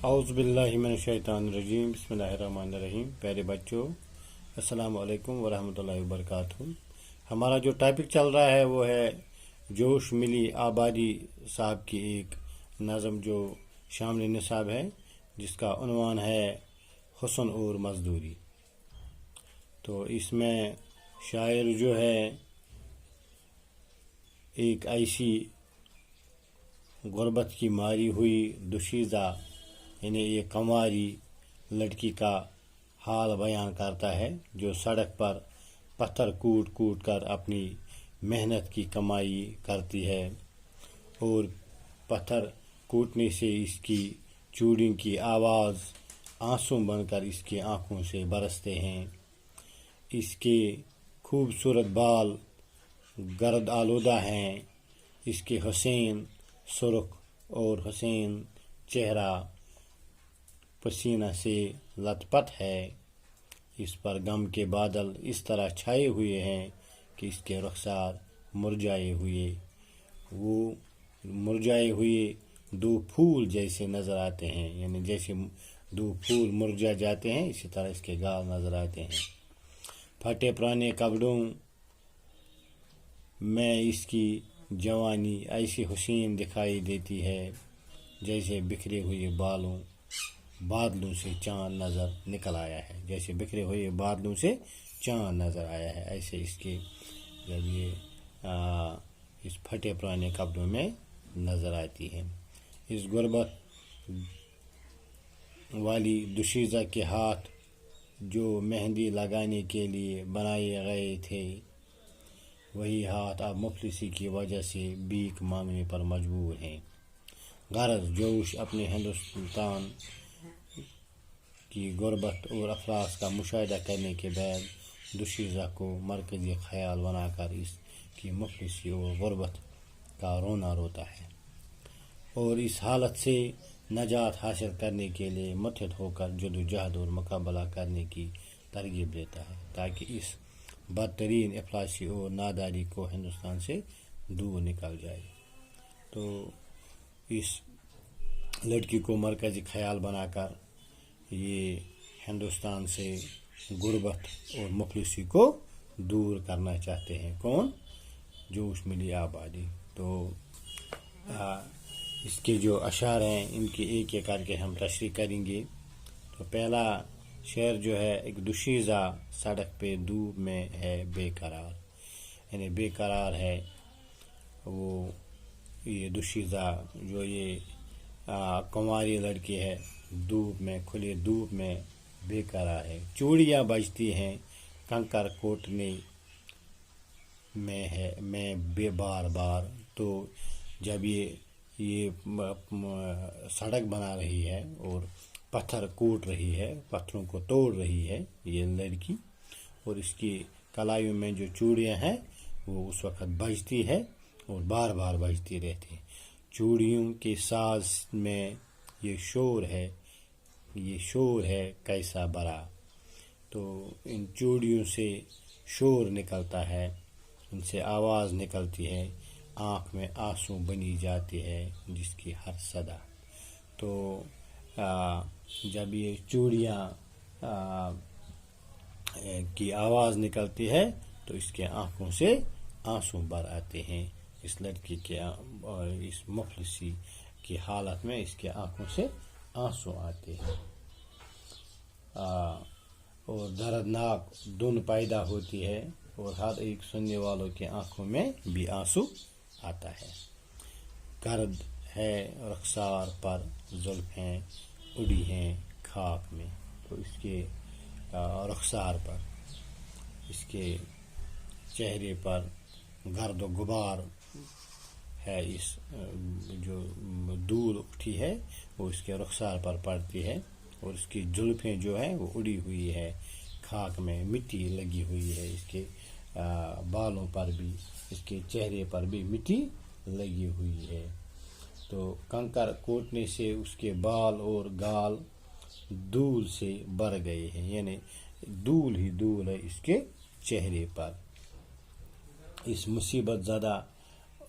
اعوذ باللہ من الشیطان الرجیم، بسم اللہ الرحمن الرحیم۔ پیارے بچوں، السلام علیکم ورحمۃ اللہ وبرکاتہ۔ ہمارا جو ٹاپک چل رہا ہے وہ ہے جوش ملی آبادی صاحب کی ایک نظم جو شامل نصاب ہے، جس کا عنوان ہے حسن اور مزدوری۔ تو اس میں شاعر جو ہے ایک ایسی غربت کی ماری ہوئی دوشیزہ یعنی ایک کنواری لڑکی کا حال بیان کرتا ہے، جو سڑک پر پتھر کوٹ کوٹ کر اپنی محنت کی کمائی کرتی ہے، اور پتھر کوٹنے سے اس کی چوڑیوں کی آواز آنسو بن کر اس کی آنکھوں سے برستے ہیں۔ اس کے خوبصورت بال گرد آلودہ ہیں، اس کے حسین سرخ اور حسین چہرہ پسینہ سے لت پت ہے۔ اس پر غم کے بادل اس طرح چھائے ہوئے ہیں کہ اس کے رخسار مرجھائے ہوئے، وہ مرجھائے ہوئے دو پھول جیسے نظر آتے ہیں، یعنی جیسے دو پھول مرجھا جاتے ہیں اسی طرح اس کے گال نظر آتے ہیں۔ پھٹے پرانے کپڑوں میں اس کی جوانی ایسی حسین دکھائی دیتی ہے جیسے بکھرے ہوئے بادلوں سے چاند نظر نکل آیا ہے، جیسے بکھرے ہوئے بادلوں سے چاند نظر آیا ہے، ایسے اس کے جب یہ اس پھٹے پرانے کپڑوں میں نظر آتی ہے۔ اس غربت والی دوشیزہ کے ہاتھ جو مہندی لگانے کے لیے بنائے گئے تھے، وہی ہاتھ اب مفلسی کی وجہ سے بھیک مانگنے پر مجبور ہیں۔ غرض جوش اپنے ہندوستان کی غربت اور افلاس کا مشاہدہ کرنے کے بعد دوشیزہ کو مرکزی خیال بنا کر اس کی مفلسی اور غربت کا رونا روتا ہے، اور اس حالت سے نجات حاصل کرنے کے لیے متحد ہو کر جدوجہد اور مقابلہ کرنے کی ترغیب دیتا ہے، تاکہ اس بدترین افلاسی اور ناداری کو ہندوستان سے دور نکل جائے۔ تو اس لڑکی کو مرکزی خیال بنا کر یہ ہندوستان سے غربت اور مفلسی کو دور کرنا چاہتے ہیں۔ کون؟ جوش ملی آبادی۔ تو اس کے جو اشعار ہیں ان کی ایک ایک کر کے ہم تشریح کریں گے۔ تو پہلا شعر جو ہے، ایک دوشیزہ سڑک پہ دھوپ میں ہے بے قرار، یعنی بے قرار ہے وہ یہ دوشیزہ جو یہ کنواری لڑکی ہے، دھوپ میں کھلے دھوپ میں بے قرار ہے۔ چوڑیاں بجتی ہیں کنکر کوٹنے میں بے بار بار۔ تو جب یہ سڑک بنا رہی ہے اور پتھر کوٹ رہی ہے، پتھروں کو توڑ رہی ہے یہ لڑکی، اور اس کی کلائیوں میں جو چوڑیاں ہیں وہ اس وقت بجتی ہے اور بار بار بجتی رہتی ہیں۔ چوڑیوں کے ساز میں یہ شور ہے کیسا بڑا۔ تو ان چوڑیوں سے شور نکلتا ہے، ان سے آواز نکلتی ہے، آنکھ میں آنسو بنی جاتی ہے جس کی ہر صدا۔ تو جب یہ چوڑیاں کی آواز نکلتی ہے تو اس کے آنکھوں سے آنسو بھر آتے ہیں، اس لڑکی کے اور اس مفلسی کی حالت میں اس کے آنکھوں سے آنسو آتے ہیں، اور دردناک دھن پیدا ہوتی ہے، اور ہر ایک سننے والوں کے آنکھوں میں بھی آنسو آتا ہے۔ گرد ہے رخسار پر زلفیں اڑی ہیں خاک میں۔ تو اس کے رخسار پر، اس کے چہرے پر گرد و غبار ہے، اس جو دھول اٹھی ہے وہ اس کے رخسار پر پڑتی ہے، اور اس کی زلفیں جو ہیں وہ اڑی ہوئی ہے خاک میں، مٹی لگی ہوئی ہے اس کے بالوں پر بھی، اس کے چہرے پر بھی مٹی لگی ہوئی ہے۔ تو کنکر کوٹنے سے اس کے بال اور گال دھول سے بھر گئے ہیں، یعنی دھول ہی دھول ہے اس کے چہرے پر۔ اس مصیبت زدہ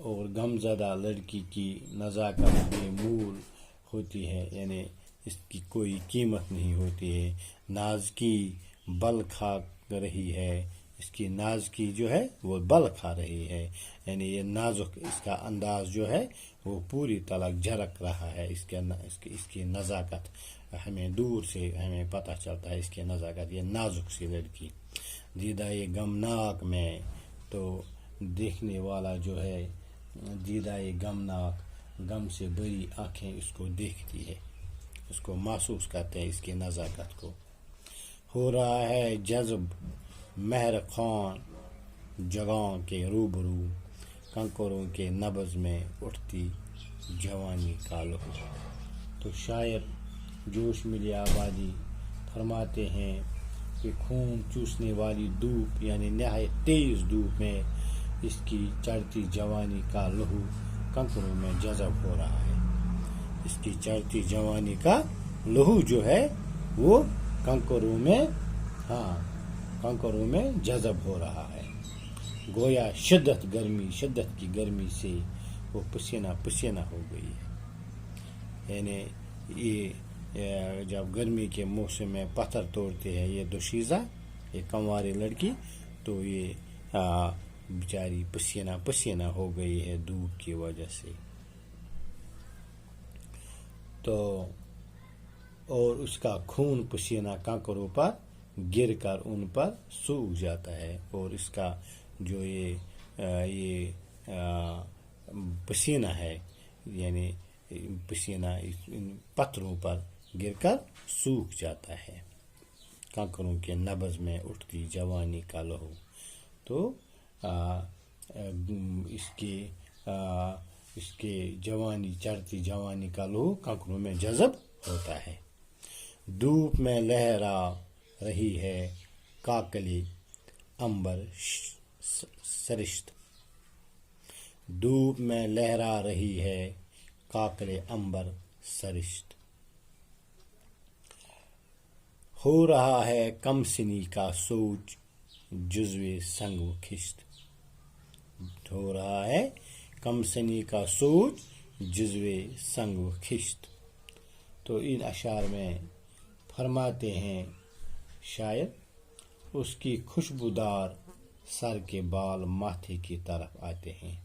اور غم زدہ لڑکی کی نزاکت بے مول ہوتی ہے، یعنی اس کی کوئی قیمت نہیں ہوتی ہے. ناز کی بل کھا رہی ہے، اس کی ناز کی جو ہے وہ بل کھا رہی ہے، یعنی یہ نازک اس کا انداز جو ہے وہ پوری طرح جھلک رہا ہے. اس کی نزاکت ہمیں دور سے ہمیں پتہ چلتا ہے، اس کی نزاکت. یہ نازک سی لڑکی دیدائے غمناک میں، تو دیکھنے والا جو ہے دیدائے غمناک، غم سے بری آنکھیں اس کو دیکھتی ہے، اس کو محسوس کرتے ہیں اس کی نزاکت کو. ہو رہا ہے جذب مہر خان جگہوں کے روبرو، کنکروں کے نبض میں اٹھتی جوانی کا لہو. تو شاعر جوش ملی آبادی فرماتے ہیں کہ خون چوسنے والی دھوپ یعنی نہایت تیز دھوپ میں اس کی چڑھتی جوانی کا لہو کنکروں میں جذب ہو رہا ہے. اس کی چڑھتی جوانی کا لہو جو ہے وہ کنکروں میں جذب ہو رہا ہے. گویا شدت کی گرمی سے وہ پسینہ پسینہ ہو گئی ہے. یعنی یہ جب گرمی کے موسم میں پتھر توڑتے ہیں یہ دوشیزہ، یہ کنواری لڑکی، تو یہ بیچاری پسینہ پسینہ ہو گئی ہے دھوپ کی وجہ سے. تو اور اس کا خون پسینہ کنکروں پر گر کر ان پر سوکھ جاتا ہے، اور اس کا جو یہ پسینہ ہے یعنی پسینہ ان پتھروں پر گر کر سوکھ جاتا ہے. کنکروں کے نبض میں اٹھتی جوانی کا لہو. تو اس کے جوانی چڑھتی جوانی کا لہو کنکروں میں جذب ہوتا ہے. دھوپ میں لہرا رہی ہے کاکلی عنبر سرشت، دھوپ میں لہرا رہی ہے کاکل عنبر سرشت. ہو رہا ہے کم سنی کا سوچ جزوِ سنگ و خشت، ہو رہا ہے کم سنی کا سوچ جزوِ سنگ و خشت. تو ان اشعار میں فرماتے ہیں شاعر اس کی خوشبودار سر کے بال ماتھے کی طرف آتے ہیں،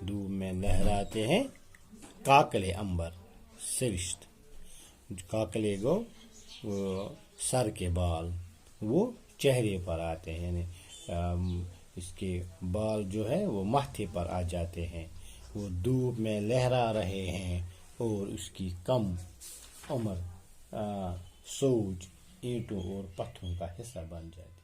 دھوپ میں لہراتے ہیں کاکلے عنبر سرشت. کاکلے گو وہ سر کے بال وہ چہرے پر آتے ہیں، یعنی اس کے بال جو ہے وہ ماتھے پر آ جاتے ہیں، وہ دھوپ میں لہرا رہے ہیں، اور اس کی کم عمر سوج اینٹوں اور پتھروں کا حصہ بن جاتی ہے.